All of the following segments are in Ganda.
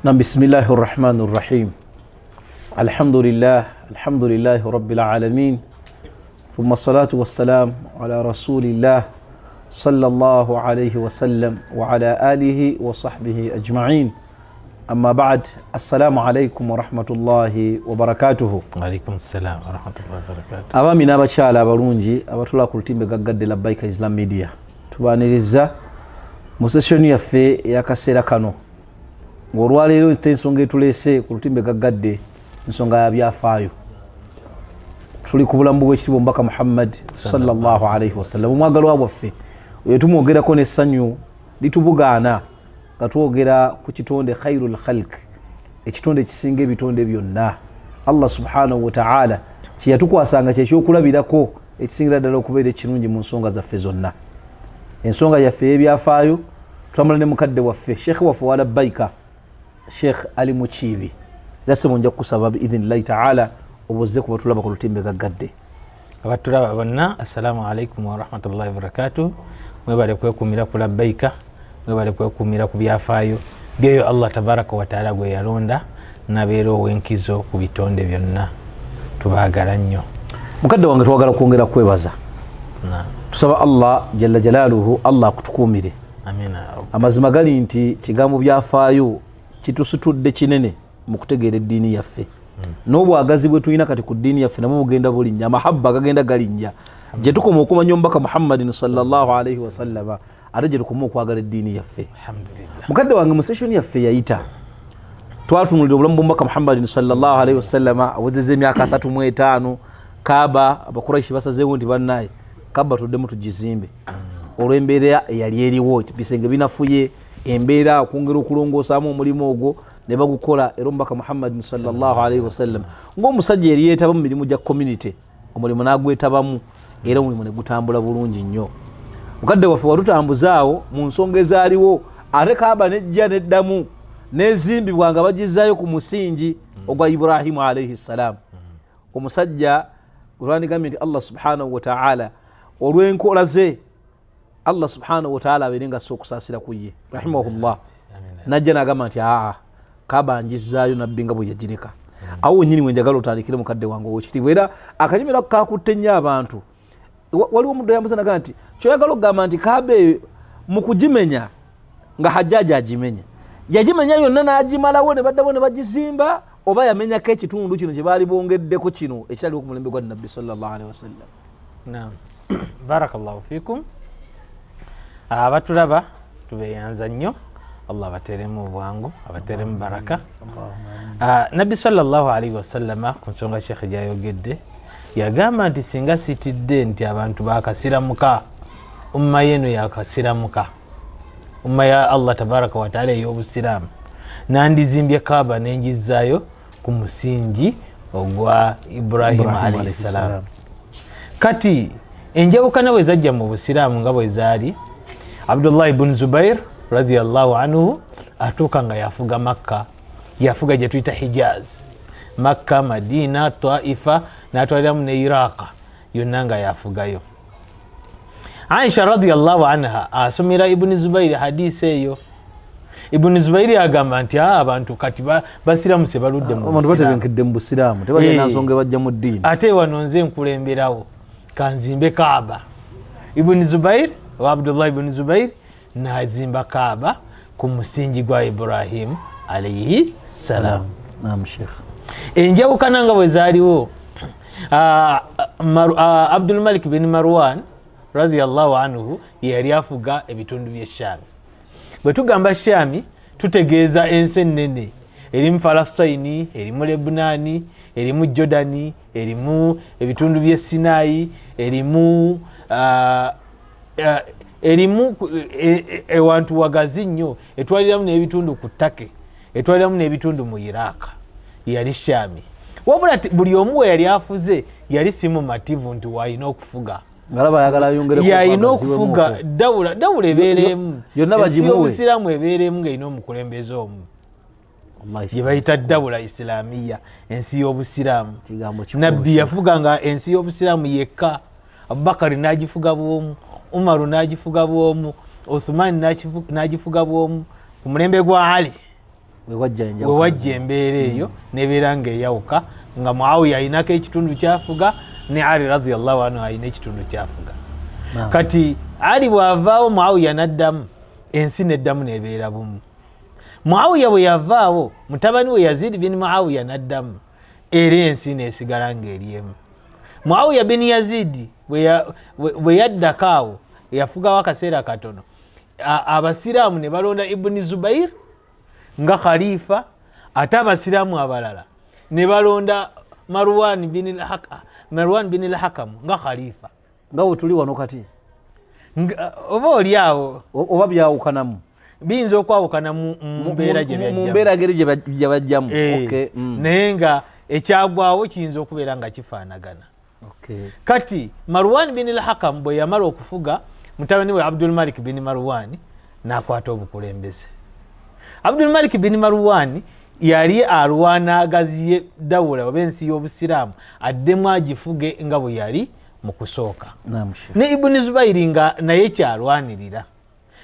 بسم الله الرحمن الرحيم. الحمد لله رب العالمين، ثم الصلاة والسلام على رسول الله صلى الله عليه وسلم وعلى آله وصحبه أجمعين. أما بعد، السلام عليكم ورحمة الله وبركاته. وعليكم السلام ورحمة الله وبركاته. Abami n'abakyala abalungi abatula ku lutimbe gaggadde Labbaika Islam Media, tubaaniriza mu session yaffe ey'akaseera kano. Olwaleero ensonga etuleese ku lutimbe gaggadde nsonga ya byafaayo. Tuli ku bulamu bw'ekitiibwa Omubaka Muhammad sallallahu alaihi wasallam, omwagalwa waffe oyo tumwogerako n'essanyu litubugaana nga twogera ku kitonde khairul khalq, ekitonde ekisinga ebitonde byonna. Allah subhanahu wa ta'ala kye yatukwasanga kyekyokulabirako ekisingira ddala okubeera ekirungi mu nsonga zaffe zonna. Ensonga yaffe y'ebyafaayo twamala ne mukadde waffe sheekh waffe wa Labbaika, Sheikh Ali Mukiibi. Lase munja kusaba biidhnillahi ta'ala obozze ku batulaba ku lutimbe gaggadde. Abatulaba bonna, assalamu alaikum wa rahmatullahi wa barakatuh. Mwebale kwekumira ku Labbaika, mwebale kwekumira ku byafaayo byeyo Allah tabaraka wa ta'ala gwe yalonda nabeera ow'enkizo ku bitonde byonna. Tubaagala nnyo. Mukadde wange twagala kwongera kwebaza. Tusaba Allah jalla jalaaluhu Allah akutukuumire. Amina. Amazima gali nti kigambo byafaayo kitusitudde kinene mu kutegeera eddiini yaffe. N'obwagazi bwe tulina kati ku ddiini yaffe nabwo bugenda bulinnya, amahabba gagenda galinnya. Gye tukoma okumanya Omubaka Muhammadin sallallahu alaihi wasallama, ate gye tukoma okwagala eddiini yaffe. Alhamdulillah. Mukadde wange mu session yaffe yayita twatunuulira obulamu bw'Omubaka Muhammadin sallallahu alaihi wasallama awezezza emyaka 35. Kaaba Abakuraishi basazeewo nti bannaye Kaaba tuddemu tugizimbe olw'embeera eyali eriwo, bisenge binafuye, embeera okwongera okulongoosaamu omulimu ogwo ne bagukola. Era Omubaka Muhammadin sallallahu alaihi wasallam ng'omusajja yali yeetaba mu mirimu gya community, omulimu n'agwetabamu era omulimu ne gutambula bulungi nnyo. Mukadde waffe watutambuzaawo mu nsonga ezaaliwo, ate Kaaba nejja neddamu nezimbibwa nga bagizzaayo ku musingi ogwa Ibrahimu alaihi ssalam. Omusajja olwandigambye nti Allah subhanahu wa ta'ala olw'enkola ze, Allah subhanahu wa ta'ala abeere nga okusaasira ku ye rahimahullah, najja n'agamba nti Kaaba ngizzaayo nabbi nga bwe yagireka. Awo wennyini we njagala otandikire mukadde wange ow'ekitiibwa, era akanyumira kakutte nnyo abantu. Waliwo omuddu yambuza n'agamba nti kyoyagala okugamba nti Kaaba eyo mu kugimenya nga Hajjaaji agimenya, yagimenya yonna n'agimalawo ne baddawo ne bagizimba, oba yamenyako ekitundu kino kye baali bongeddeko kino ekyaliwo ku mulembe gwa Nabbi sallallahu alaihi wasallam. Naam. Barakallahu fikum. Abatulaba tubeyanza nnyo, Allah abateremu bwangu, abateremu baraka. Nabbi sallallahu alaihi wasallama ku nsonga Sheikh gyayogedde yagamba nti singa sitidde nti abantu bakasiramuka, umma yenu yakasiramuka, umma ya Allah tabaraka wa ta'ala ey'obusiraamu, nandizimbye Kaaba nengizzaayo ku musingi ogwa Ibrahim alayhi salam. Kati enjawukana bwe zajja mu busiraamu nga bwe zaali, Abdullah ibn Zubair radiyallahu anhu atuuka nga yafuga Makka, yafuga gye tuyita Hijaz, Makka, Madina, Taifa n'atwaliramu ne Iraq, yonna nga yafugayo. Aisha radiyallahu anha asomera Ibn Zubair hadisi eyo. Ibn Zubair agamba nti abantu kati basiramu se baludde mu abantu batebenkedde mu busiraamu, tebagenda nsonga bajja mu ddiini. Ate wano nze nkulemberawo kanzimbe Kaaba. Ibn Zubair wa Abdullah ibn Zubair nazimba Kaaba ku musingi gwa Ibrahim alayhi salam. Naam Sheikh. Enjawukana nga bwe zaaliwo, Abdul Malik bin Marwan radiyallahu anhu yali afuga ebitundu by'e Shaami. Bwe tugamba Shaami tutegeeza ensi ennene, erimu Falastini, erimu Lebunaani, erimu Jordani, erimu ebitundu by'e Sinai, erimu ewantu wagazi nnyo, etwaliramu n'ebitundu ku Turkey, etwaliramu n'ebitundu mu Iraq, yali Shaami. Wabula buli omu we yali afuze yali simumativu nti wayina okufuga, yayina okufuga dawula ebeeremu, ensi y'obusiraamu ebeeremu ng'erina omukulembeze omu gye bayita dawula islamiya, ensi y'obusiraamu. Nabbi yafuga nga ensi y'obusiraamu yekka, Abubakari n'agifuga bw'omu, Umaru n'agifuga bw'omu, Uthman n'agifuga bw'omu, ku mulembe gwa Ali wewajja embeera eyo nebeera ngaeyawuka nga Muawiya ayinako ekitundu kyafuga ne Ali radhiyallahu anhu ayina ekitundu kyafuga. Kati Ali bwavaawo Muawiya naddamu, ensi neddamu nebeera bumu. Muawiya bwe yavaawo mutabani we Yazid bin Muawiya naddamu, era ensi nesigala ng'eryemu. Muawiya bin Yazid bwe yaddako awo yafugawo akaseera katono, abasiraamu ne balonda Ibn Zubair nga khalifa, ate abasiraamu abalala ne balonda Marwan bin al-Hakam nga khalifa. Nga wetuli wano kati oba oli awo oba byawukanamu, biyinza okwawukana mu mbeera gye bajjamu, naye nga ekyagwawo kiyinza okubeera nga kifaanagana. Kati Marwan bin al-Hakam bwe yamala okufuga, mutabani we Abdul Malik bin Marwan n'akwata obukulembeze. Abdul Malik bin Marwan yali alwana agaziye dawula oba ensi y'obusiraamu addemu agifuge nga bwe yali mu kusooka. Ne Ibn Zubairi nga naye kyalwanirira.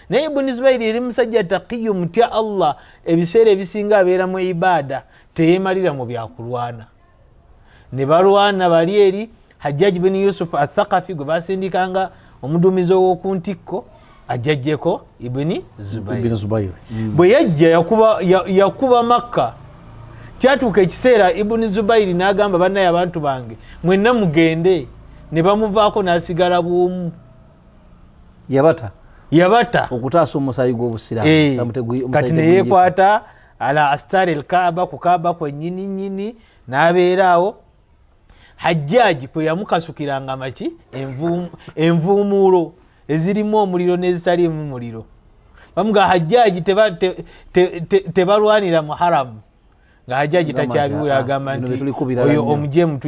Naye Ibn Zubairi yali musajja taqiyu, mutya Allah, ebiseera ebisinga abeera mu ibaada, teyeemalira mu byakulwana. Ne balwana bali eri Hajjaj bin Yusuf al-Thaqafi gwe basindikanga omuduumizi ow'oku ntikko, ajjajjeko Ibn Zubair. Bwe yajja yakuba Makka, kyatuuka ekiseera Ibn Zubairi n'agamba bannaye abantu bange mwenna mugende, ne bamuvaako n'asigala bw'omu. Yabata okutaasa omusaayi gw'obusiraamu. Kati ne yeekwata ala astari el-Kaaba, ku Kaaba kwennyini nnyini, n'abeera awo. Hajjaji kwe yamukasukiranga maki envuumuulo ezirimu omuliro n'ezitaliimu muliro. Bamuga Hajjaji tebalwanira mu haramu, nga Hajjaji takyabiwula, agamba nti oyo omujemu.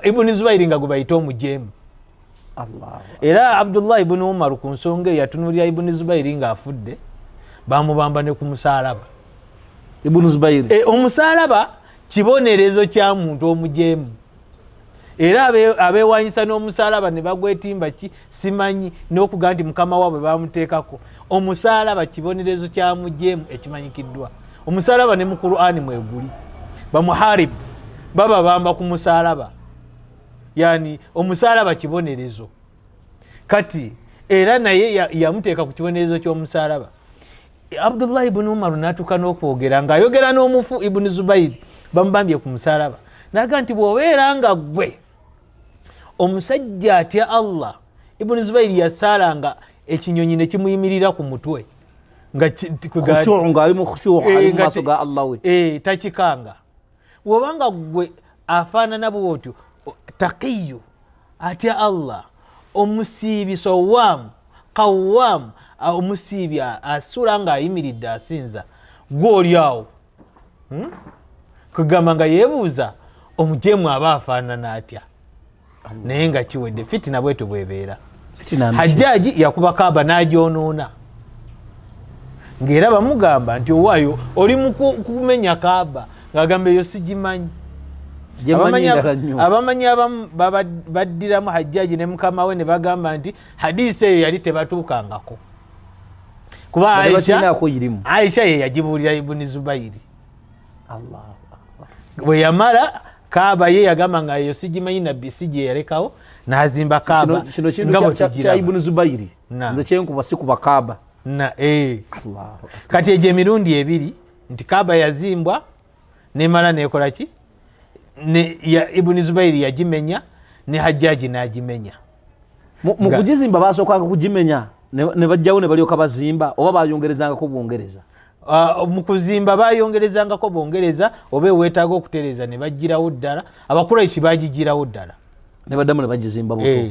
Ibn Zubairi nga gwe bayita omujemu. Era Abdullah ibn Umar ku nsonga eyo yatunulira Ibn Zubairi ng'afudde, bamubamba ne ku musaalaba. Ibn Zubairi omusaalaba kibonerezo kya muntu omujemu. Era abeewanyisa n'omusaalaba ne bagwetimba simanyi, n'okuga nti mukama waabwe bamuteekako. Omusaalaba kibonerezo kya mujemu ekimanyikiddwa. Omusaalaba ne mu Qur'ani mweguli. Bamuharib baba bamba ku musaalaba, yani omusaalaba kibonerezo. Kati era naye yamuteeka ku kibonerezo ky'omusaalaba. Abdullah ibn Umar n'atuuka n'okwogera ng'ayogera n'omufu Ibn Zubairi, bamubambye ku musaalaba. Naga nti bw'obeera nga gwe omusajja atya Allah, Ibn Zubairi yasaalanga ekinyonyi ne kimuyimirira ku mutwe ng'ali mu khushu' ali mu maaso ga Allah we, takikanga. Bw'obanga gwe afaanana bw'otyo, taqiyu atya Allah, omusiibi sawaamu qawwaamu, omusiibi asula ng'ayimiridde asinza, gw'oli awo kugamba nga yeebuuza omujemu aba afaanana atya. Naye nga kiwedde, fitina bwetu bwebeera. Hajjaji yakuba Kaaba n'agyonoona, ng'era bamugamba nti owaayo oli mu kumenya Kaaba, ng'agamba eyo sigimanyi. Abamanyi abamu baddiramu Hajjaji ne mukama we ne bagamba nti hadiisi eyo yali tebatuukangako, kuba Aisha ye yagibuulira Ibn Zubairi. Bwe yamala Kaaba ye yagamba nga eyo sigimanyi, nabbi si gye yalekawo, n'azimba Kaaba. Kino kintu kya Ibn Zubairi nze kyenkuba sikuba Kaaba. Kati egyo emirundi ebiri nti Kaaba yazimbwa nemala nekola ki, Ibn Zubairi yagimenya ne Hajjaji n'agimenya. Mu kugizimba basookanga kugimenya ne bajjawo ne balyoka bazimba, oba bayongerezangako bwongereza? Mu kuzimba bayongerezangako bwongereza, oba eweetaaga okutereeza ne bagirawo ddala. Abakuraishi bagigirawo ddala ne baddamu ne bagizimba buto.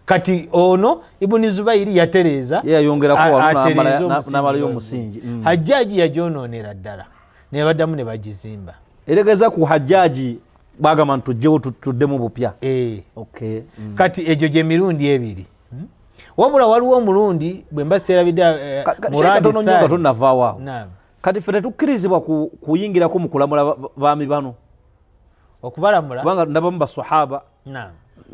Kati ono Ibn Zubairi yatereeza, yayongerako n'amalayo omusingi. Hajjaji yagyonoonera ddala ne baddamu ne bagizimba. Eregeza ku Hajjaji bagamba nti tujjewo tuddemu bupya. Kati egyo gye mirundi ebiri. Wabula waliwo omulundi bwe mba seerabidde muradi tonnavaawo. Kati ffe tetukkirizibwa kuyingirako mu kulamula baami bano, okubalamula kubanga nabamu basahaba,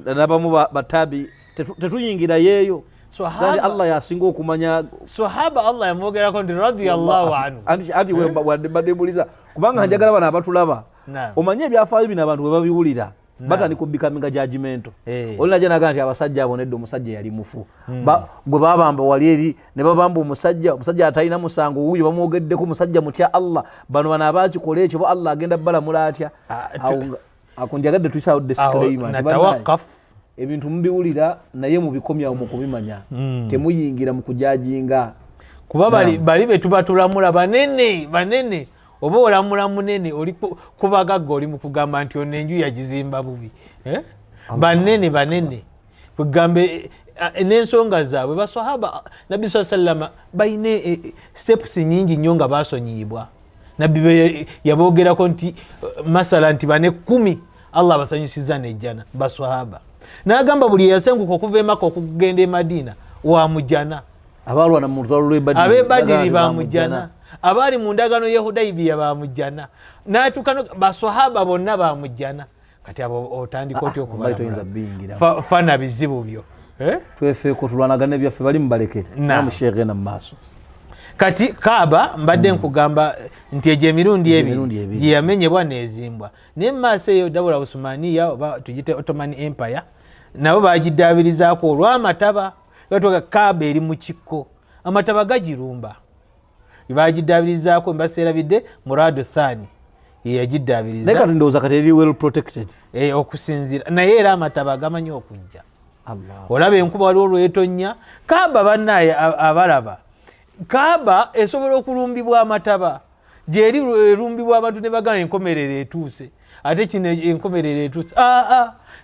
nabamu batabi, tetuyingira yeeyo. Sahaba Allah yasinga okumanya sahaba Allah yamwogerako ndi radiyallahu anhu anti badebuliza kubanga njagala bana abatulaba omanye ebyafaayo bino abantu bwe babiwulira batandika okubbikaminga judgmental olina gye nagaa nti abasajja abo nedda omusajja yali mufu gwe babamba wali eri ne babamba omusajja atalina musango wuuyo bamwogeddeko omusajja mutya Allah bano abakikola ekyo bo Allah agenda balamula atya ako njagadde tuyisawo disclaimer ebintu mubiwulira naye mubikomyawo mu kubimanya temuyingira mu kujajinga kuba bali betuba tulamula banene oba olamula munene oli kubagagga oli mu kugamba nti ono enju yagizimba bubi banene kugambe n'ensonga zaabwe basahaba nabbi sallama bayine steps nyingi nnyo nga basonyiyibwa nabbi yabogerako nti masala nti bane 10 Allah abasanyusiza nejjana basahaba n'agamba buli yasenguka okuva emaka okugenda e Madina wa mujana abalwana mu lutalo lw'Ebadiri ba mujana abali mu ndagano Yehudaibiya ba mujana n'atukano basahaba bonna ba mujana kati abo otandika otyo okubalabula fana bizibu byo twefeeko tulwanagana byaffe bali mubaleke namushege na maaso kati Kaaba mbadde nkugamba nti egyo emirundi ebiri gye yamenyebwa nezimbwa naye mu maaso eyo Dawla Usmaniya oba tugite Ottoman Empire nabo bagidaabirizaako olw'amataba batoka Kaaba eri mu kikko amataba gagirumba bagidaabirizaako mbaseera bidde Muradu Thani yagidaabiriza naye kati ndowooza kati eri well protected okusinziira naye era amataba gamanyi okujja olaba enkuba waliwo olwetonnya Kaaba bannaye abalaba Kaaba esobola okulumbibwa amataba gyeri erumbibwa abantu ne bagana enkomerero etuuse ate kino enkomerero etuuse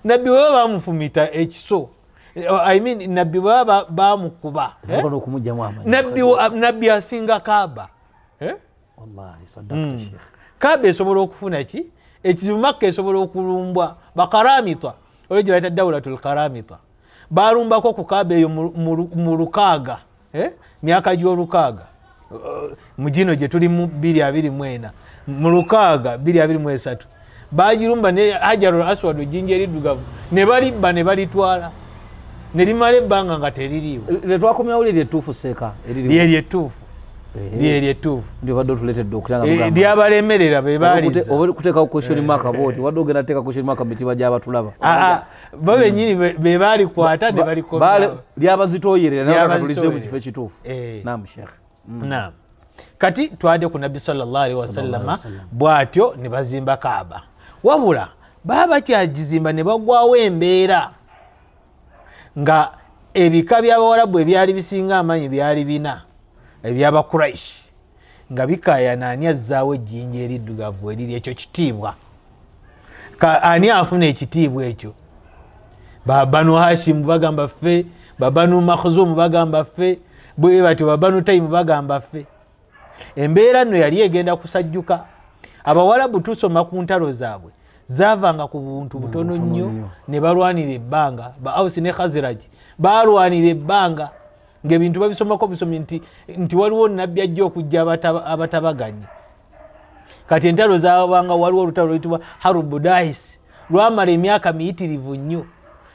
nabbi bwe bamufumita ekiso nabbi bwe bamukuba nabbi asinga Kaaba Kaaba esobola okufuna ki ekizibu Makka esobola okulumbwa bakaramita olwo gye bayita Dawlatul Karamita balumbako ku Kaaba eyo mu lukaaga myaka gy'olukaaga mu gino gye tuli mu 2024 mu lukaaga 2023 bagirumba ne Hajarul Aswad jinja eriddugavu ne balibba ne balitwala ne limala ebbanga nga teririiwo letwakomyawo lyettuufu seeka lyeryetuufu ndio badde otuletedde okutanga lyabalemerera be baaliza oba kuteekawo question mark booti wadde ogenda teeka question mark mitiba gy'abatulaba bo bennyini be balikwata ne balikomya lyabazitooyerera nakatulize mu kifo ekituufu naam sheekh naam kati twadde ku nabbi sallallahu alaihi wasallama bwatyo ne bazimba Kaaba wabula baba bakyagizimba ne bagwawo embeera nga ebika by'Abawarabu ebyali bisinga amanyi byali bina ebyaba Quraish nga bikayana ani azzaawo ejjinja eriddugavu eriri ekyo kitiibwa ani afuna ekitiibwa ekyo Banu Hashim bagamba ffe Banu Makhzum bagamba ffe bwe batyo Banu Taym bagamba ffe embeera nno yali egenda kusajjuka Abawarabu tusoma ku ntalo zaabwe zaavanga ku buntu butono nnyo ne balwanira ebbanga ba Aus ne Khazraj balwanira ebbanga ng'ebintu babisomako bisomye nti waliwo nabbi ajja okujja abatabaganye kati entalo zaabanga waliwo olutalo luyitibwa Harubu Dais lwamala emyaka miyitirivu nnyo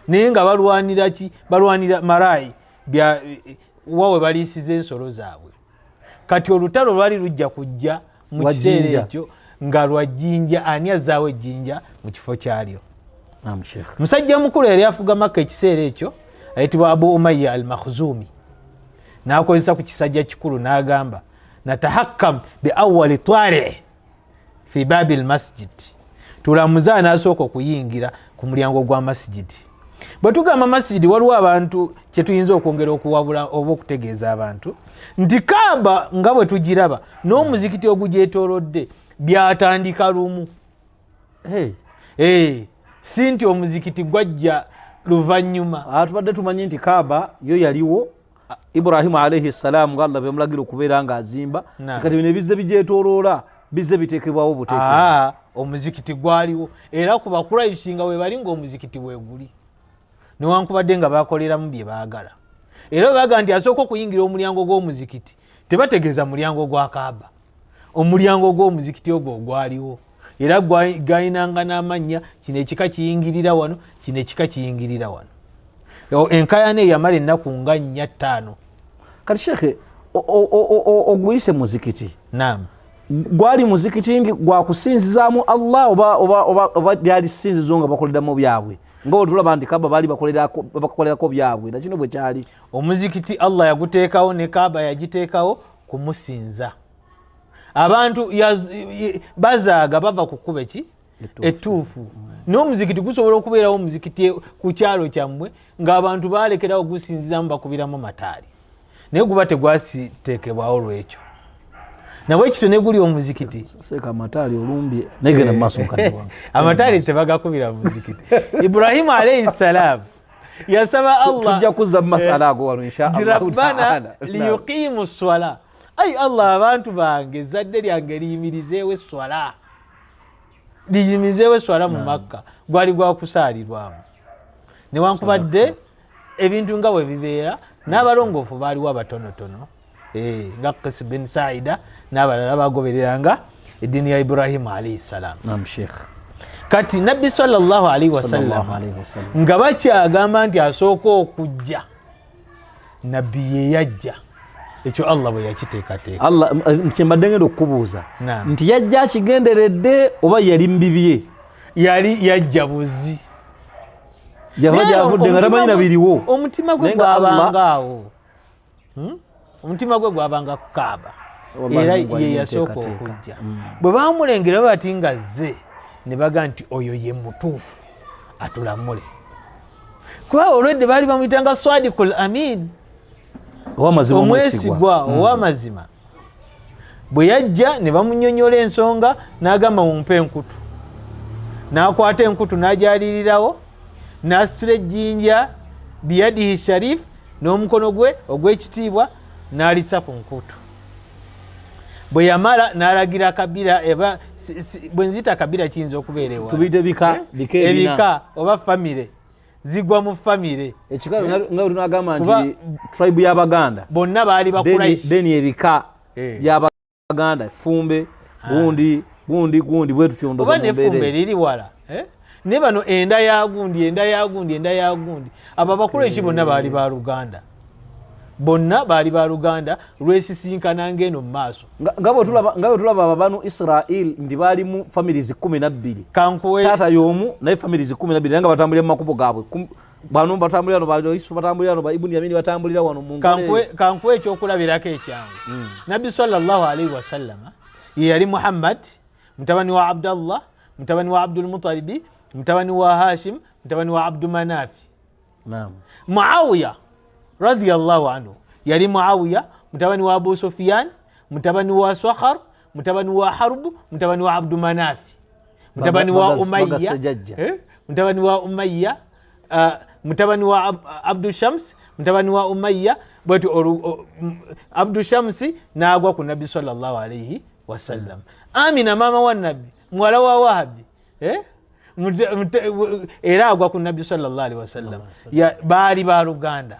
naye nga balwanira ki balwanira marayi wawe baliisiza ensolo zaabwe kati olutalo lwali lujja kujja mu kiseera ekyo nga lwa jjinja ani azzaawo ejjinja mu kifo kyalyo musajja mukulu yali afuga Makka ekiseera ekyo ayitibwa Abu Umayya al-Makhzumi n'akozesa ku kisajja kikulu n'agamba natahakkam bi awwali twari fi babi al-masjid tulamuza n'asooka okuyingira ku mulyango gwa masjidi bwe tugamba masjidi waliwo abantu kye tuyinza okwongera okuwabula oba okutegeeza abantu nti Kaaba nga bwe tugiraba n'omuzikiti ogugyetoolodde byatandika lumu si nti omuzikiti gwajja luvannyuma tubadde tumanyi nti Kaaba yo yaliwo Ibrahimu alayhi salam nga Allah bemulagira okubeera nga azimba kati bino ebizze bigyetooloola bizze biteekebwawo buteekebwa omuzikiti gwaliwo era ku Bakuraish nga we bali ng'omuzikiti weeguli newankubadde nga bakoleramu bye baagala era baga nti asooka okuyingira omulyango gw'omuzikiti tebategeeza mulyango gwa Kaaba omulyango gw'omuzikiti ogwo gwaliwo era gayinanga n'amannya kino ekika kiyingirira wano kino ekika kiyingirira wano enkayana eyamala ennaku nga 4-5. kati shekhe oguyise muzikiti naam gwali muzikiti ndi gwakusinzizaamu Allah oba byali sinzizo nga bakoleramu byabwe nga otulaba nti Kaaba bali bakolerako byabwe nakino bwe kyali omuzikiti Allah yaguteekawo ne Kaaba yagiteekawo kumusinza abantu bazaaga bava ku kkuba ki ettuufu n'omuzikiti gusobola okubeerawo omuzikiti ku kyalo kyammwe ng'abantu baalekerawo gusinzizaamu bakubiramu mataali naye guba tegwasiteekebwawo lwekyo nabwe kityo ne guli omuzikiti seeka amataali olumbye negenda mu maaso mukadde wange amataali tebagakubira mu muzikiti Ibrahimu alayhi salaam yasaba Allah tujja kuzza mu masala ago wano inshallah rabbana liyuqimu swala ay Allah abantu bange zadde lyange liyimirizeewo swala liyimirizeewo swala mu Makka gwali gwakusaalirwamu newankubadde ebintu nga bwe bibeera n'abalongoofu baaliwo abatonotono nga Qais bin Saida n'abalala bagobereranga eddiini ya Ibrahimu alayhi salaam. Naam Sheikh. Kati Nabbi sallallahu alayhi wasallam nga bakyagamba nti asooka okujja nabbi ye yajja ekyo Allah bwe yakiteekateeka. Allah kyembadde ngenda okubuuza nti yajja akigenderedde oba yali mbibye yali yajja buzi yava gyavudde nga tamanyi na biriwo omutima gwe gwabangaawo omutima gwe gwabanga ku Kaaba era ye yasooka okujja bwe bamulengera bati nga zze ne baga nti oyo ye mutuufu atulamule kuba olwedde baali bamuyitanga Swadikul Amin omwesigwa ow'amazima bwe yajja ne bamunyonyola ensonga n'agamba mumpe enkutu n'akwata enkutu n'ajalirirawo n'asitula ejjinja biyadihi sharif n'omukono gwe ogw'ekitiibwa n'alisa ku nkutu bwe yamala n'alagira Kabira bwe nzita Kabira kiyinza okubeera ewa tubiyite ebika oba famire zigwa mu famire ekika nga tunagamba nti tribe y'Abaganda bonna baali bakulayi deni ebika by'Abaganda Fumbe gundi bwe tutyondoza mu mbeera Fumbe liri wala ne bano enda ya gundi abo abakulayi bonna baali ba Luganda bonna baali ba Luganda lwesisinkana ngeno mu maaso nga bwe tulaba ababanu Israel nti baalimu families 12 taata y'omu naye families 12 naye nga batambulira mu makubo gaabwe bano batambulira wano Yusufu batambulira wano Ibn Yamin batambulira wano mu kankuwa ekyokulabirako ekyangu Nabbi sallallahu alayhi wasallama ye yali Muhammad mutabani wa Abdallah mutabani wa Abdul Muttalib mutabani wa Hashim mutabani wa Abdu Manafi. Naam. Muawiya radiyallahu anhu yali Muawiya mutabani wa Abu Sufyan mutabani wa Sakhar mutabani wa Harb mutabani wa Abdu Manafi mutabani wa Umayya mutabani wa Umayya mutabani wa Abdu Shams mutabani wa Umayya bwati Abdu Shamsi naagwa ku Nabbi sallallahu alayhi wasallam. Amina mama wa Nabbi mwala wa Wahabi era agwa ku Nabbi sallallahu alayhi wasallam baali ba Luganda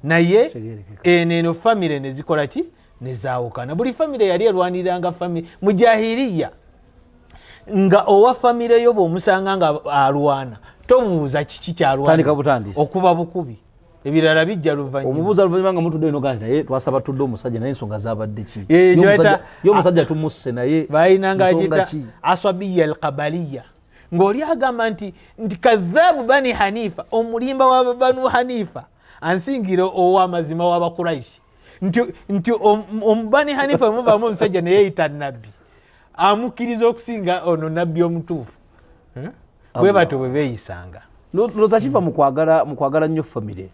naye eno famire nezikola ki nezaawukana buli famire yali erwaniranga famire mujahiliya nga owa famire yo bw'omusanga nga alwana tomubuuza kiki kyalwana okuba bukubi ebirala bijja luvannyuma omubuuza luvannyuma nga mutudde ino gandi naye twasaba tudde omusajja naye ensonga zabadde ki yo omusajja tumusse naye balinanga agita aswabiya alqabaliya ng'oli agamba nti kadhaabu bani Hanifa omulimba wa banu Hanifa ansingira ow'amazima w'Abakuraishi nti omubani Hanifa muvaamu omusajja naye yeyita nabbi amukkiriza okusinga ono nabbi omutuufu bwe batyo bwe beeyisanga loza kiva mu kwagala nnyo famire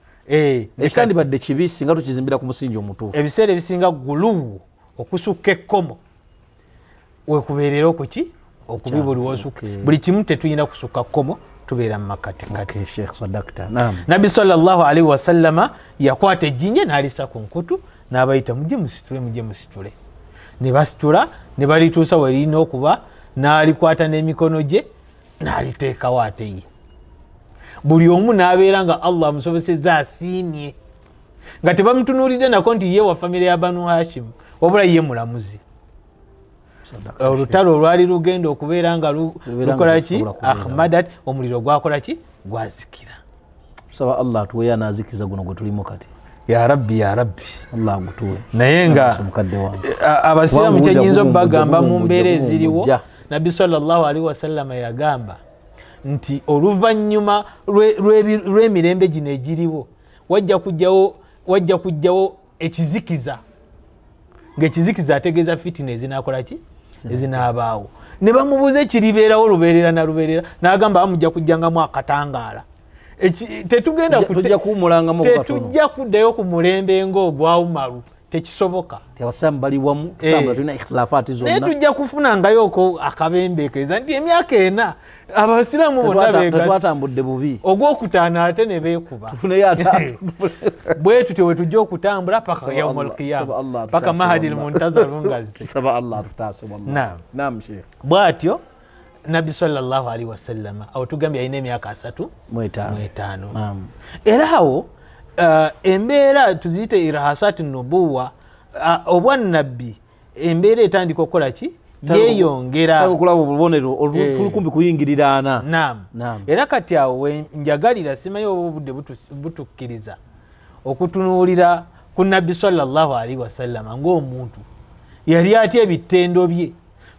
ekitandibadde kibi singa tukizimbira ku musingi omutuufu ebiseera ebisinga guluwu okusukka ekkomo wekubeerera okuki okubi buli wosukka buli kimu tetulina kusukka kkomo tubeera mu makatikati. Sheikh Sadakta. Naam. Nabbi sallallahu alayhi wasallama yakwata ejjinja n'alisa ku nkutu n'abayita mujje musitule ne basitula ne balituusa we lirina okuba n'alikwata n'emikono gye n'aliteekawo ate ye buli omu n'abeera nga Allah amusobosezza asiimye nga tebamutunuulidde nako nti ye wa famire ya Banu Hashim wabula ye mulamuzi. Olutalo olwali lugenda okubeera nga lukola ki Ahmadat omuliro gwakola ki gwazikira saba Allah tuwe yanazikiza guno gwe tulimo kati ya rabbi Allah gutuwe naye nga abasiraamu kyenyinza obbagamba mu mbeera eziriwo nabbi sallallahu alaihi wasallam yagamba nti oluvannyuma lw'emirembe gino egiriwo wajja kujjawo ekizikiza ng'ekizikiza ategeeza fitina ezinakola ki ezinaabaawo ne bamubuuza ekiribeerawo lubeerera na lubeerera n'agamba bamujja kujjangamu akatangaala tetugenda tetujja kuddayo ku mulembe ng'ogwawumalu tekisoboka tewasamu bali wamu tutambula tulina ikhilafati zonna naye tujja kufunangayoko akabembeekeza nti emyaka ena abasiraamu bonna tetwatambudde bubi ogwokutaano ate ne beekuba tufuneyo ataatu bwe tutyo we tujja okutambula paka yaumul qiyama paka mahadi almuntazaru ngazze saba Allah tutaase wallahi naam sheikh bwatyo nabbi sallallahu alaihi wasallam awo tugambye alina emyaka 35 era awo embeera tuziyite irahasati nubuwa obwannabbi embeera etandika okukola ki yeeyongera okulaba obubonero tuli kumbi kuyingiriraana naam era kati awo njagalira simanyi oba obudde butukkiriza okutunuulira ku nabbi sallallahu alaihi wasallam ng'omuntu yali atya ebitendo bye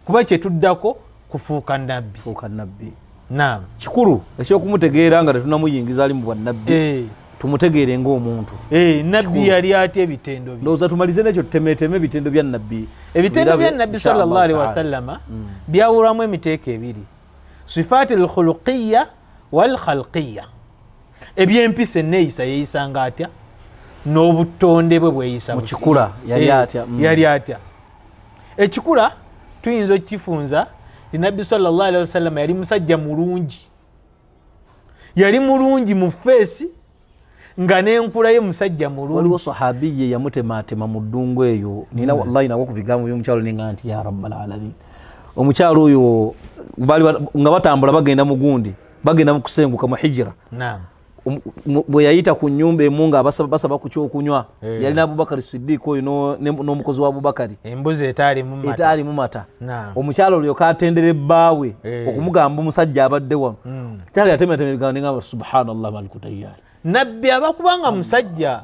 kuba kyetuddako kufuuka nabbi naam kikulu ekyokumutegeera nga tetunamuyingiza ali mu bwannabbi tumutegeere ng'omuntu nabbi yali atya ebitendo bye ndowooza tumalize nekyo tutemeeteme ebitendo bya nabbi ebitendo bya nabbi sallallahu alaihi wasallama byawulwamu emiteeko ebiri sifaati alkhuluqiya walkhalqiya ebyempisa enneeyisa yeeyisanga atya n'obutonde bwe bweyisa mu kikula yali atya ekikula tuyinza okukifunza ti nabbi sallallahu alaihi wasallama yali musajja mulungi mu feesi nga n'enkula ye musajja mulungi waliwo sahabiye yamutemaatema mu ddungu eyo nina wallahi nawo ku bigambo by'omukyalo ninga nti ya rabbal alamin omukyalo oyo nga batambula bagenda mu gundi bagenda mu kusenguka mu hijira bwe yayita ku nnyumba emu nga basaba ku kyokunywa yalina Abubakari Siddiq oyo n'omukozi wa Abubakari embuzi etaalimu mata omukyalo olyo katendere bbaawe okumugamba omusajja abadde wano kyali yatematema ebigambo ninga subhanallah malikutayari nabbi abakubanga musajja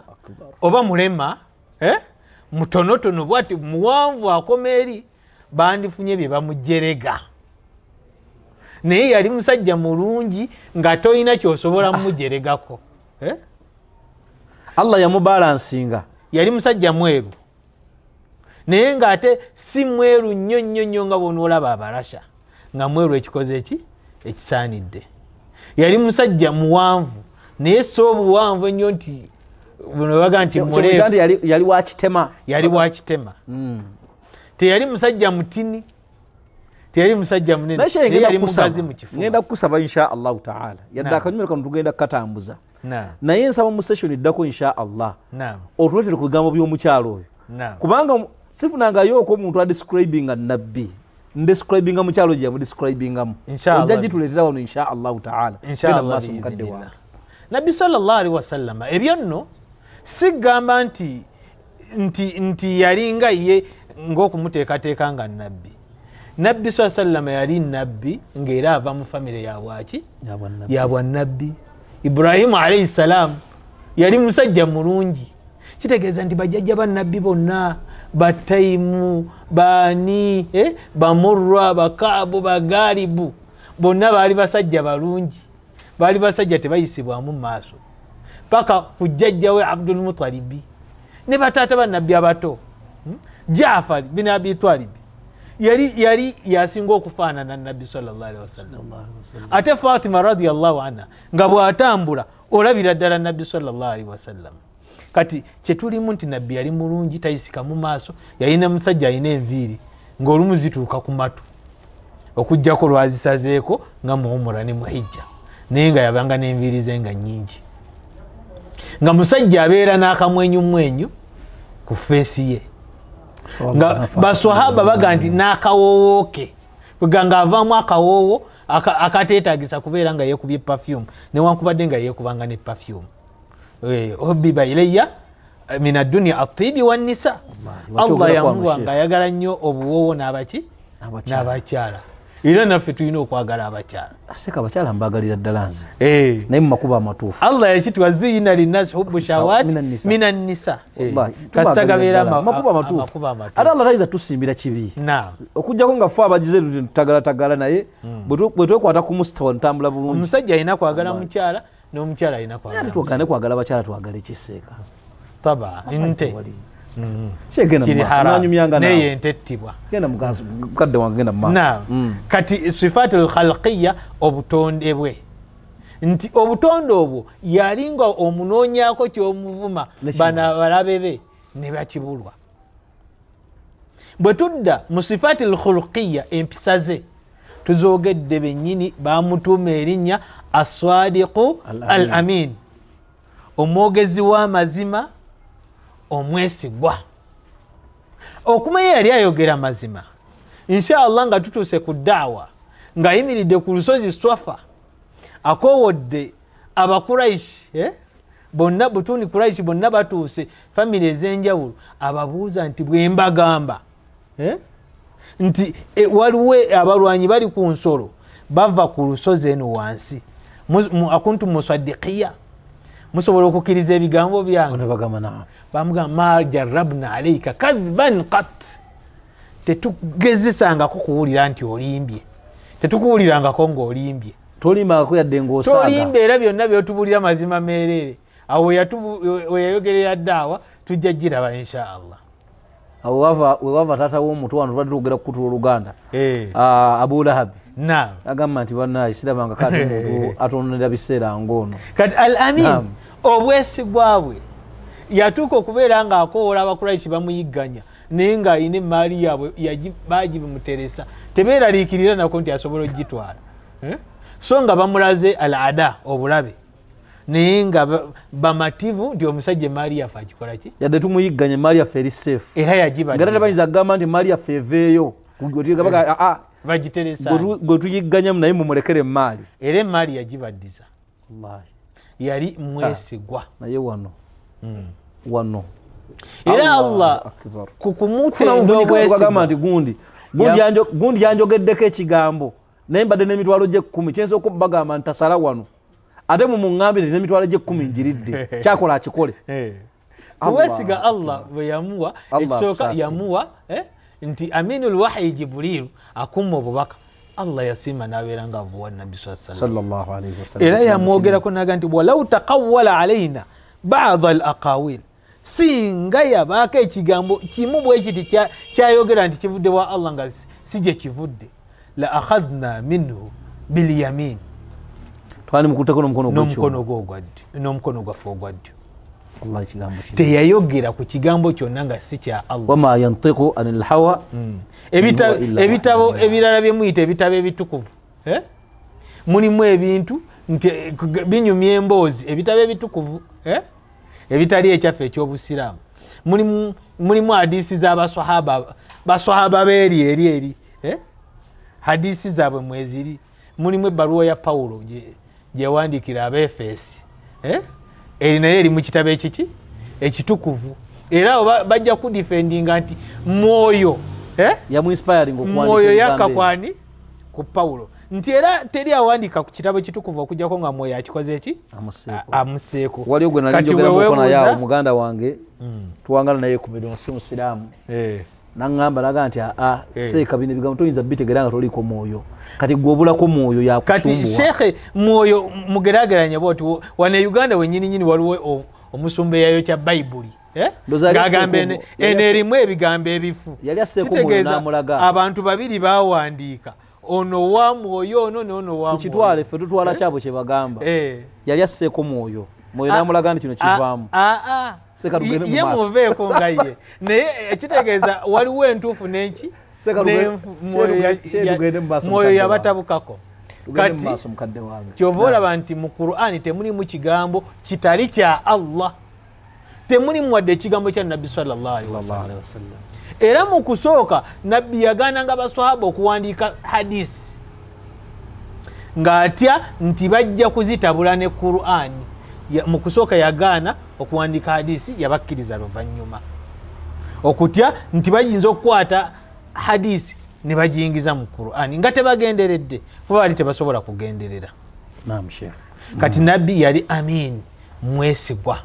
oba mulema mutonotono bwati muwanvu akoma eri bandifunye bye bamujerega naye yali musajja mulungi nga toyina kyosobola mumujeregako Allah yamubalansinga yali musajja mweru naye ng'ate si mweru nnyo nga bonoolaba abalasha nga mweru ekikoze ekisaanidde yali musajja muwanvu naye so obuwanvu ennyo nti buno baga nti muleefu yali wakitema teyali musajja mutini teyali musajja munene yali mugazi mu kifuba ngenda kukusaba insha Allah taala yadde akanyumiro kano tugenda kukatambuza naye nsaba mu session eddako insha Allah otuleetere ku bigambo by'omukyalo oyo kubanga sifunangayo omuntu adescribinga nabbi ndescribinga mukyalo gye yamudescribingamu ojja gituleetera wano insha Allah taala genda mu maaso mukadde wange nabbi sallallahu alaihi wasallam ebyo nno sigamba nti yali nga ye ng'okumuteekateeka nga nabbi sallallahu alaihi wasallam yali nabbi ng'era ava mu famire yabwaki yabwannabbi Ibrahimu alaihi salam yali musajja mulungi kitegeeza nti bajjajja bannabbi bonna Bataimu Bani Bamurra Bakaabu Bagalibu bonna baali basajja balungi baali basajja tebayisibwamu maaso paka kujjajja we Abdul Mutalibi ne bataata bannabbi abato Jaafar bin Abi Talib yali yasinga okufaanana nabbi sallallahu alaihi wasallam ate Fatima radiyallahu anha nga bw'atambula olabira ddala nabbi sallallahu alaihi wasallam kati kyetulimu nti nabbi yali mulungi tayisika mu maaso yalina musajja alina enviiri ng'olumu zituuka ku matu okuggyako lwazisazeeko nga muwumura ne muhijja naye nga yabanga n'enviiri ze nga nnyingi nga musajja abeera n'akamwenyumwenyu ku feesi ye nga baswahaba baga nti n'akawoowo ke nga avaamu akawoowo akateetagisa kubeera nga yeekubye perfume newankubadde nga yeekubanga ne perfume hubbiba ilayya min addunya atibi wannisa Allah yamuwa nga ayagala nnyo obuwoowo n'abakyala era naffe tulina okwagala abakyala. Aseka abakyala mbagalira ddala nze naye mu makubo amatuufu Allah yakituwa zuyina linnasi hubbu shawat minan nisa kasita gabeera makubo amatuufu ate Allah tayiza tusimbira kibi okujjako nga ffe abagize tutagalatagala naye bwe twekwata ku mustawa ntambula bulungi. Omusajja alina kwagala mukyala n'omukyala alina kwagala twagane kwagala abakyala twagala ekiseeka taba nte kiri haramu naye ente ettibwa genda mukadde wange genda maaso. Kati sifatul khalqiyya obutonde bwe nti obutonde obwo yalinga omunoonyako ky'omuvuma bana balabe be ne bakibulwa. Bwe tudda mu sifatul khulqiyya empisa ze tuzoogedde bennyini bamutuuma erinnya as-sadiqu al-amin omwogezi w'amazima omwesigwa. Okumanya yali ayogera mazima inshallah nga tutuuse ku daawa ng'ayimiridde ku lusozi Swafa akoowodde abakuraishi bonna butuni kuraishi bonna batuuse famire ez'enjawulo ababuuza nti bwe mbagamba nti waliwo abalwanyi bali ku nsolo bava ku lusozi eno wansi akuntu musaddiqiya musobola okukkiriza ebigambo byange bamugamba ma jarrabna alayka kadhiban qat tetugezesangako kuwulira nti olimbye tetukuwulirangako ng'olimbye tolimbako yadde ng'osaaga tolimba era byonna byotubulira mazima meerere awo weyayogerera ddaawa tujja giraba inshaallah. Awo wava taata w'omutu wano tubadde tugera kukutula Oluganda Abu Lahab agamba nti bannaye sirabanga kati omuntu atononera biseera ng'ono. Kati al-amin obwesigwa bwe yatuuka okubeera ng'akoowola abakuraishi bamuyigganya naye ng'alina emaali yaabwe bagimuteresa tebeeraliikirira nako nti asobola okugitwala so nga bamulaze al-ada obulabe naye nga bamativu nti omusajja emaali yaffe agikola ki yadde tumuyigganya emaali yaffe eri seefu era yagibadde nga tebayinza kugamba nti emaali yaffe eveeyo bagiteresa gwe tuyigganyamu naye mumulekere emaali era emaali yagibaddiza yali mwesigwa naye wano era Allah kukumutenda obwesigwa nti gundi yanjogeddeko ekigambo naye mbadde n'emitwalo gye 10 kyensobola okubagamba ntasala wano ate mumuŋŋambire n'emitwalo gye 10 njiridde kyakola akikole. Kuweesiga Allah bwe yamuwa ekisooka yamuwa nti aminul wahyi Jibrilu akumma obubaka Allah yasiima n'abeera nga avuwa Nabbi sallallahu alayhi wasallam era yamwogerako naga nti walau taqawwala alaina ba'd al-aqawil singa yabaako ekigambo kimu bwe kiti kyayogera nti kivudde wa Allah nga si gye kivudde la akhadna minhu bil yamin twali mukutako n'omukono gwaffe ogwa ddyo. Allah ekigambo kino teyayogera ku kigambo kyonna nga si kya Allah. Wama yantiqu anil hawa ebitabo ebirala bye muyita ebitabo ebitukuvu mulimu ebintu nti binyumya emboozi ebitabo ebitukuvu ebitali ekyaffe eky'obusiraamu mulimu hadisi z'abaswahaba beeri hadisi zaabwe mweziri mulimu ebbaluwa ya Pawulo gyewandiikira Abaefeesi eri naye eri mu kitabo ekiki ekitukuvu era bajja kudifendinga nti mwoyo mwoyo yakakwani ku Pawulo nti era teri awandiika ku kitabo ekitukuvu okujjako nga mwoyo akikoze eki amuseeko. Waliwo gwe nali njogerako naye muganda wange tuwangala naye ku bidon si musiraamu naŋŋamba naga nti seeka bino ebigambo toyinza bitegera nga toliko mwoyo kati gwobulako mwoyo yakusumbuwa. Kati shekhe mwoyo mugeraageranya bwoti wano e Uganda wennyininyini waliwo omusumba eyayokya Bayibuli ng'agamba eno erimu ebigambo ebifu kitegeeza abantu babiri bawandiika ono wa mwoyo ono n'ono wa tukitwale ffe tutwala kyabo kye bagamba yali asseeko mwoyo n'amulaga nti kino kivaamu ye muveeko nga ye naye ekitegeeza waliwo entuufu n'enki mwoyo yabatabukako. Kati kyova olaba nti mu Qur'ani temulimu kigambo kitali kya Allah temulimu wadde ekigambo kya Nabbi sallallahu alaihi wasallam. Era mu kusooka Nabbi yagaananga baswahaba okuwandiika hadisi ng'atya nti bajja kuzitabula ne Qur'ani. Mu kusooka yagaana okuwandiika hadisi yabakkiriza luvannyuma okutya nti bayinza okukwata hadisi ne bagiyingiza mu Qur'ani nga tebagenderedde kuba bali tebasobola kugenderera. Naam Sheikh. Kati nabbi yali amin mwesigwa.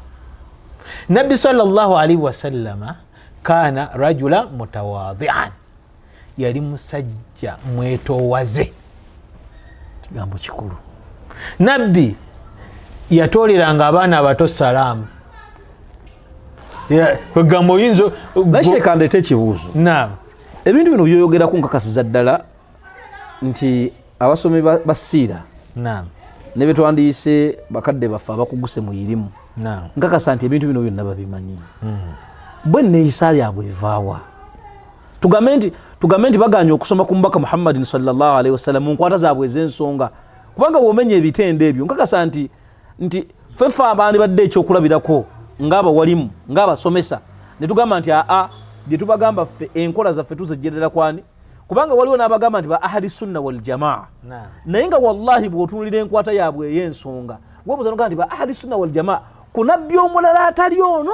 Nabbi sallallahu alaihi wasallama kana rajula mutawadhi'an, yali musajja mwetowaze. Kigambo kikulu. Nabbi yatoleranga abaana abato salaamu. Kwegambo yinzo Sheikh ndete kibuuzo. Naam. Ebintu bino byoyogerako nkakasiza ddala nti abasomi basiira. Naam. Ne betwandiise bakadde baffe abakuguse mu irimu. Naam. Nkakasa nti ebintu bino byonna babimanyi. Bwe neeyisa yaabwe evaawa. Tugambe nti baganye okusoma ku mubaka Muhammadin sallallahu alaihi wasallam mu nkwata zaabwe ez'ensonga. Kubanga bw'omenya ebitende ebyo nkakasa nti ffeffe abaandi badde ekyokulabirako ng'abawalimu ng'abasomesa ne tugamba nti bye tubagamba ffe enkola zaffe tuzejjerera kwani, kubanga waliwo n'abagamba nti ba ahli sunna wal jamaa. Naye nga wallahi bw'otunuulira enkwata yaabwe ey'ensonga weebuuza n'ogamba nti ba ahli sunna wal jamaa kunabbi omulala atali ono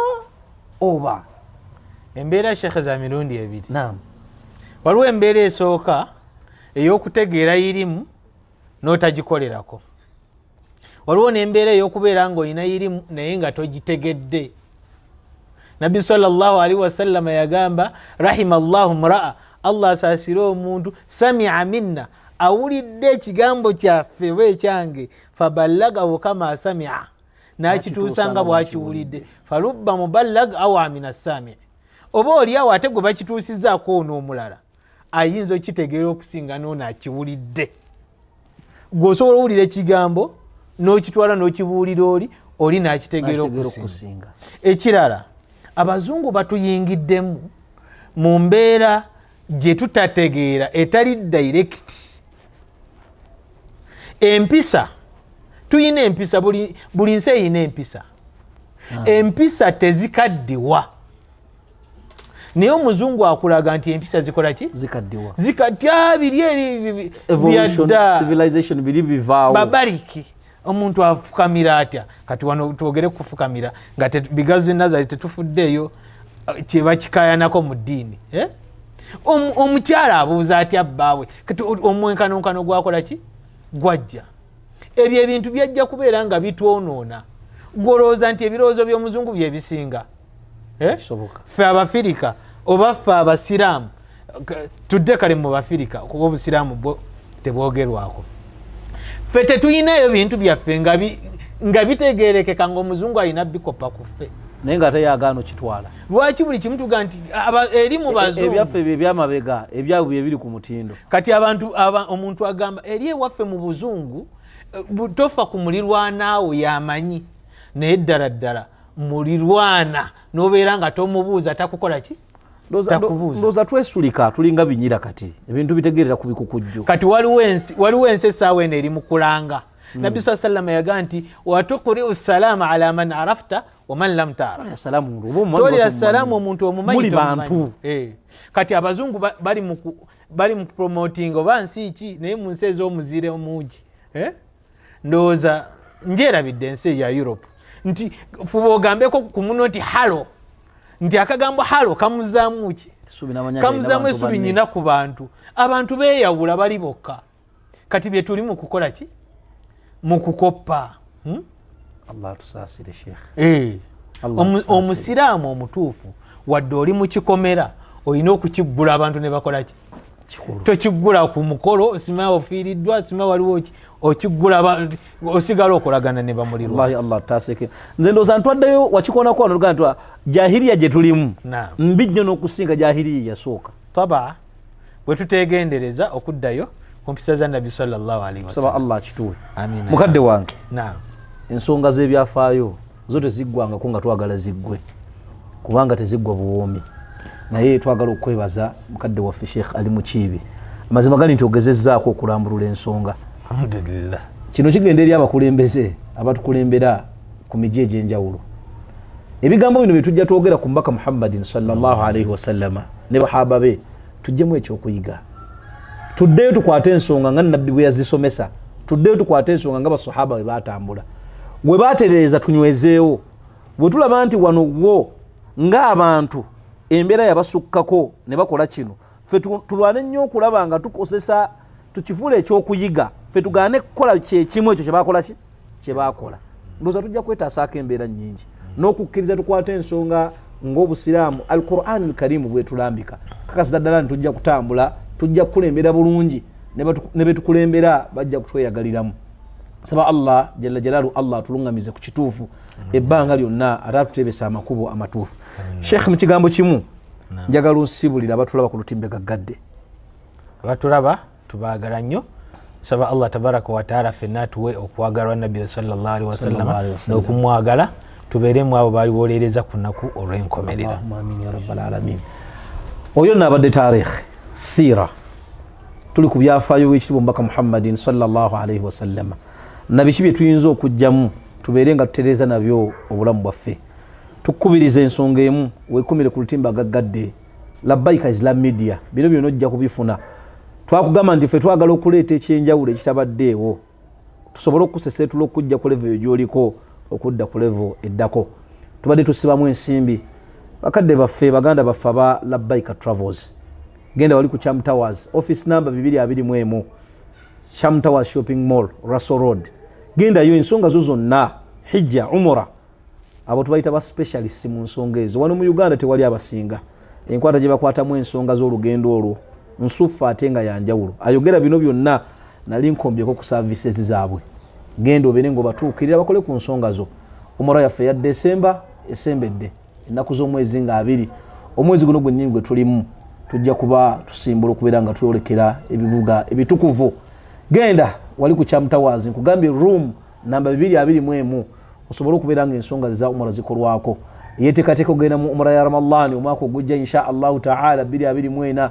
oba embeera Sheikh za mirundi ebiri. Naam. Waliwo embeera esooka ey'okutegeera irimu n'otagikolerako. Waliwo n'embeera ey'okubeera ng'olina irimu naye nga togitegedde. Nabbi sallallahu alaihi wasallam yagamba rahimallahu mraa, Allah asaasire omuntu sami'a minna, awulidde ekigambo kyaffe oba ekyange, faballagahu kama sami'a, n'akituusa nga bw'akiwulidde. Falubba muballag awa min as-sami', oba oli awo ate gwe bakituusizzaako onoomulala ayinza okitegeera okusinga n'ono akiwulidde. Gw'osobola owulira ekigambo n'okitwala n'okibuulira oli n'akitegeera okusinga. Ekirala, abazungu batuyingiddemu mu mbeera gye tutategeera etali direct. Empisa, tuyina empisa, buli nsi eyina empisa. Empisa tezikaddiwa. Naye omuzungu akulaga nti empisa zikola ki? Zikaddiwa. Zikaddiwa biri eri evolution, civilization biri bivaawo. Babariki. Omuntu afukamira atya? Kati wano twogere kufukamira nga bigazi Nazareth tetufuddeeyo kyeba kikayanako mu ddiini. Omukyala abuuza atya bbaawe? Kati omwenkanonkano gwakola ki? Gwajja. Ebyo ebintu byajja kubeera nga bitwonoona. Gwolowooza nti ebirowoozo by'omuzungu bye bisinga? Ffe Abafirika oba ffe Abasiraamu tudde kale mu Bafirika kuba Obusiraamu bwo tebwogerwako. Ffe tetuyinayo bintu byaffe nga bitegeerekeka ng'omuzungu alina bikopa ku ffe. Naye nga teyagaana okitwala. Lwaki buli kimu tuga nti eri mu bazungu ebyaffe bye byamabega ebyabwe bye biri ku mutindo. Kati omuntu agamba eri ewaffe mu buzungu tofa ku mulirwanaawo yamanyi, naye ddala mulirwana n'obeera nga tomubuuza takukola ki? Ndowooza twesulika tulinga binyira kati ebintu bitegeerera ku bikukujju. Kati waliwo ensi essaawa eno eri mu kulanga. Nabbi sallallahu alaihi wasallam yaga nti watukri'u salama ala man arafta wa man lam ta'raf. Tolera salaamu omuntu omumanyi bantu. Kati abazungu bali mu promoting oba nsi ki naye mu nsi ez'omuzire omungi. Ndowooza njerabidde ensi ya Europe nti fuba ogambeko ku muno nti halo, nti akagambo halo kamuzaamu ki? Kamuzaamu essubi nnyina ku bantu. Abantu beeyawula bali bokka. Kati bye tuli mu kukola ki? Mu kukoppa. Allah tusaasire Sheikh. Omusiraamu omutuufu wadde oli mu kikomera olina okukiggula abantu ne bakola ki? Tokiggula ku mukolo osima ofiiriddwa osima waliwo ki okiggula osigala okolagana ne bamulirwa. Allah taaseke. Nze ndowooza ntwaddeyo wakikonako wano lugaa ntwa jahiliya gye tulimu mbi nnyo n'okusinga jahiliya yasooka. Taba bwe tuteegendereza okuddayo ku mpisa za Nabbi sallallahu alaihi wasallam. Saba Allah akituwe. Amiina. Mukadde wange. Naam. Ensonga z'ebyafaayo zo teziggwangako nga twagala ziggwe kubanga teziggwa buwoomi. Naye twagala okwebaza mukadde waffe Sheikh Ali Mukiibi. Amazima gali nti ogezezzaako okulambulula ensonga. Alhamdulillah. Kino kigenda eri abakulembeze abatukulembera ku miji egy'enjawulo. Ebigambo bino bye tujja twogera ku mbaka Muhammadin sallallahu alaihi wasallama ne bahaba be tujjemu ekyokuyiga. Tuddeyo tukwate ensonga nga Nabbi bwe yazisomesa. Tuddeyo tukwate ensonga nga basahaba bwe batambula. Bwe batereeza tunywezeewo. Bwe tulaba nti wano wo ng'abantu embeera yabasukkako ne bakola kino ffe tulwane nnyo okulaba nga tukozesa tukifuula ekyokuyiga ffe tugaane kukola kyekimu ekyo kyebakola ndowooza tujja kwetaasaako embeera nnyingi n'okukkiriza tukwata ensonga ng'obusiraamu alquran alkarimu bwetulambika kakasiza ddala ntitujja kutambula tujja kukulembera bulungi ne betukulembera bajja kutweyagaliramu saba Allah jalla jalaalu Allah atuluŋŋamize ku kituufu ebbanga lyonna ate atutebesa amakubo amatuufu sheikh mu kigambo kimu njagala onsibulira abatulaba ku lutimbe gaggadde abatulaba tubaagala nnyo saba Allah tabaraka wa taala ffenna atuwe okwagalwa nabbi sallallahu alaihi wasallam n'okumwagala tubeeremu abo baali boolereza ku nnaku olw'enkomerero. Amin ya rabbal alamin. Oyo nabadde taarikhi siira tuli ku byafaayo w'ekitiibwa omubaka Muhammadin sallallahu alaihi wasallam na biki bye tuyinza okujjamu tubeere nga tutereeza nabyo obulamu bwaffe tukubiriza ensonga emu weekumire ku lutimba gaggadde labbaika Islam Media bino byonna ojja kubifuna twakugamba nti ffe twagala okuleeta ekyenjawulo ekitabaddeewo tusobole okukuseseetula okujja ku level gy'oliko okudda ku level eddako tubadde tusibamu ensimbi bakadde baffe baganda baffe aba labbaika travels genda wali ku Cham Towers office number 221 Cham Towers shopping mall Russell Road gendayo ensonga zo zonna hijja umura abo tubayita ba specialist mu nsonga ezo wano mu Uganda tewali abasinga enkwata gye bakwatamu ensonga z'olugendo olwo nsufu ate nga yanjawulo ayogera bino byonna nali nkombyeko ku services zaabwe genda obeere ng'obatuukirira bakole ku nsonga zo umura yaffe ya December esembedde ennaku z'omwezi nga 2 omwezi guno gwennyini gwe tulimu tujja kuba tusimbula okubeera nga tuyolekera ebibuga ebitukuvu genda wali ku Cham Towers nkugambye room namba 221 osobola okubeera nga ensonga za umura zikolwako yeteekateeka ogenda mu umura ya Ramadhan omwaka ogujja insha Allahu taala 224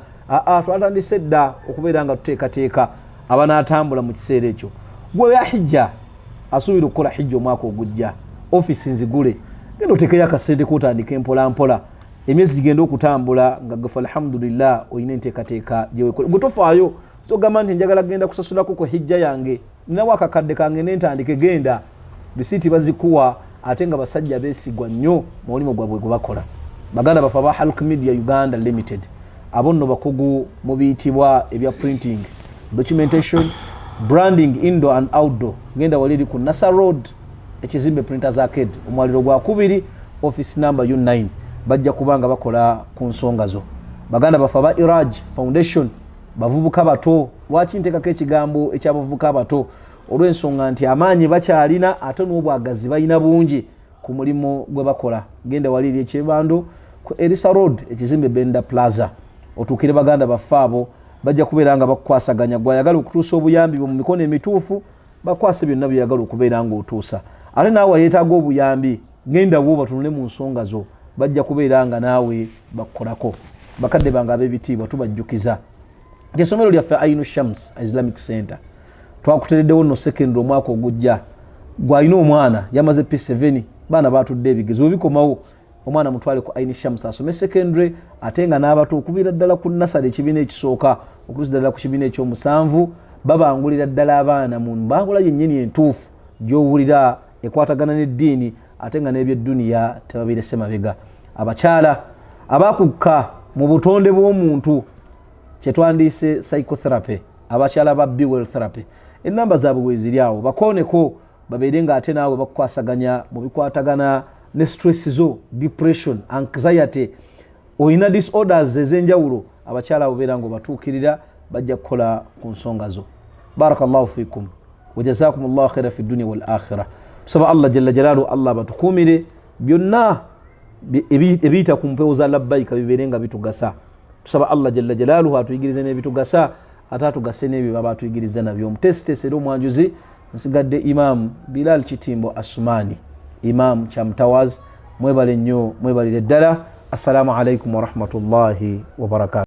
twatandise dda okubeera nga tuteekateeka abanaatambula mu kiseera ekyo gwe ya hijja asuubira okukola hijja omwaka ogujja ofisi nzigule genda oteekeyo akasente kotandika empola mpola emyezi gigenda okutambula nga gafa alhamdulillah oyina enteekateeka gyewekola gwe tofaayo sogamba nti njagala genda kusasulako ku hijja yange ninawo akakadde kange nentandike genda bisiiti bazikuwa ate nga basajja beesigwa nnyo mu mulimu gwabwe gwe bakola baganda bafa ba Halk Media Uganda Limited abo nno bakugu mu biyitibwa ebya printing documentation branding indoor and outdoor genda waliri ku Nasser Road ekizimbe Printers Arcade omwaliro gwa 2 office number U9 bajja kubanga bakola ku nsonga zo baganda bafa ba Iraj Foundation bavubuka bato lwaki nteekako ekigambo ekyabavubuka bato olw'ensonga nti amaanyi bakyalina ate n'obwagazi balina bungi ku mulimu gwe bakola genda waliri ekyebando ku Elisa Road ekizimbe Benda Plaza otuukire baganda baffe abo bajja kubeera nga bakukwasaganya gwayagala okutuusa obuyambi mu mikono emituufu bakwase byonna byeyagala okubeera nga otuusa ate naawe yeetaaga obuyambi genda wo batunule mu nsonga zo bajja kubeera nga naawe bakukolako bakadde bange ab'ebitiibwa tubajjukiza nti essomero lyaffe Ainu Shams Islamic Center twakutereddewo nno secondary omwaka ogujja gwalina omwana yamaze P7 baana batudde ebigezo obikomawo omwana mutwale ku Ainu Shams asome secondary ate nga n'abato okuviira ddala ku nasale ekibiina ekisooka okutuusa ddala ku kibiina ekyomusanvu babangulira ddala abaana mu mbangula yennyini entuufu gy'owulira ekwatagana n'eddiini ate nga n'ebyedduniya tebabirese mabega abakyala abakukka mu butonde bw'omuntu kyetwandiise psychotherapy abakyala ba Bewell therapy ennamba zaabwe weeziri awo bakooneko babeere nga ate naawe bakukwasaganya mu bikwatagana ne stress zo depression anxiety oyina disorders ez'enjawulo abakyala abo beera nga obatuukirira bajja kukola ku nsonga zo barakallahu fikum wa jazakumullahu khaira fi dunya wal akhirah tusaba Allah jalla jalaalu Allah batukuumire byonna ebiyita ku mpewo za labbaika bibeere nga bitugasa tusaba Allah jalla jalaaluhu atuyigirize n'ebitugasa ate atugase n'ebyo baba atuyigiriza nabyo omutesitesi era omwanjuzi nsigadde Imam Bilal Kitimbo Asumani Imam Cham Towers mwebale nnyo mwebalire ddala assalamu alaikum wa rahmatullahi wa barakatuh